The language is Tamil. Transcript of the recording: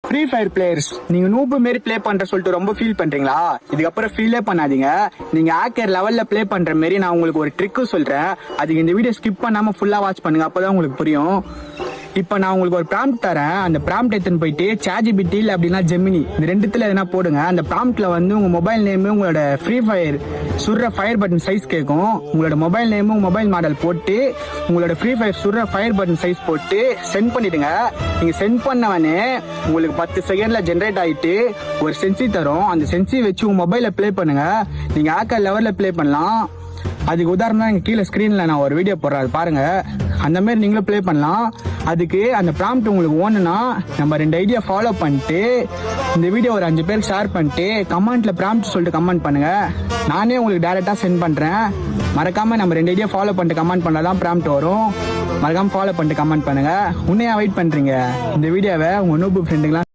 ஃப்ரீ ஃபயர் பிளேயர்ஸ், நீங்க நூபு மாரி ப்ளே பண்ற சொல்லிட்டு ரொம்ப ஃபீல் பண்றீங்களா? இதுக்கப்புறம் ஃபீலே பண்ணாதீங்க. நீங்க ஹேக்கர் லெவல்ல ப்ளே பண்ற மாரி நான் உங்களுக்கு ஒரு ட்ரிக் சொல்றேன். அதுக்கு இந்த வீடியோ ஸ்கிப் பண்ணாம ஃபுல்லா வாட்ச் பண்ணுங்க, அப்பதான் உங்களுக்கு புரியும். இப்ப நான் உங்களுக்கு ஒரு ப்ராம்ப்ட் தரேன். அந்த ப்ராம்ப்ட் எடுத்துன்னு போயிட்டு ChatGPT இல்ல அப்படின்னா ஜெமினி, இந்த ரெண்டுத்துல எதனா போடுங்க. அந்த ப்ராம்ப்ட்ல வந்து உங்க மொபைல் நேம், உங்களோட ஃப்ரீ ஃபயர் சுடுற ஃபயர் பட்டன் சைஸ் கேட்கும். உங்களோட மொபைல் நேம், மொபைல் மாடல் போட்டு உங்களோட ஃப்ரீ ஃபயர் சுடுற ஃபயர் பட்டன் சைஸ் போட்டு சென்ட் பண்ணிடுங்க. நீங்க சென்ட் பண்ணவனே உங்களுக்கு 10 செகண்ட்ல ஜென்ரேட் ஆயிட்டு ஒரு சென்சி தரும். அந்த சென்சி வச்சு உங்க மொபைல ப்ளே பண்ணுங்க. நீங்க ஹேக்கர் லெவல்ல ப்ளே பண்ணலாம். அதுக்கு உதாரணம் இங்க கீழே ஸ்கிரீன்ல நான் ஒரு வீடியோ போடுறேன், அது பாருங்க. அந்த மாதிரி நீங்களும் ப்ளே பண்ணலாம். அதுக்கு அந்த ப்ராம்ப்ட் உங்களுக்கு ஓணுன்னா நம்ம 2 ஐடியா ஃபாலோ பண்ணிட்டு இந்த வீடியோ ஒரு 5 பேர் ஷேர் பண்ணிட்டு கமெண்ட்ல ப்ராம்ப்ட் சொல்லிட்டு கமெண்ட் பண்ணுங்க. நானே உங்களுக்கு டைரக்டா சென்ட் பண்றேன். மறக்காம நம்ம 2 ஐடியா ஃபாலோ பண்ணிட்டு கமெண்ட் பண்ணாதான் ப்ராம்ப்ட் வரும். மறக்காம ஃபாலோ பண்ணிட்டு கமெண்ட் பண்ணுங்க. உன்னையா வெயிட் பண்றீங்க? இந்த வீடியோவை உங்க நூபு ஃப்ரெண்டுங்களா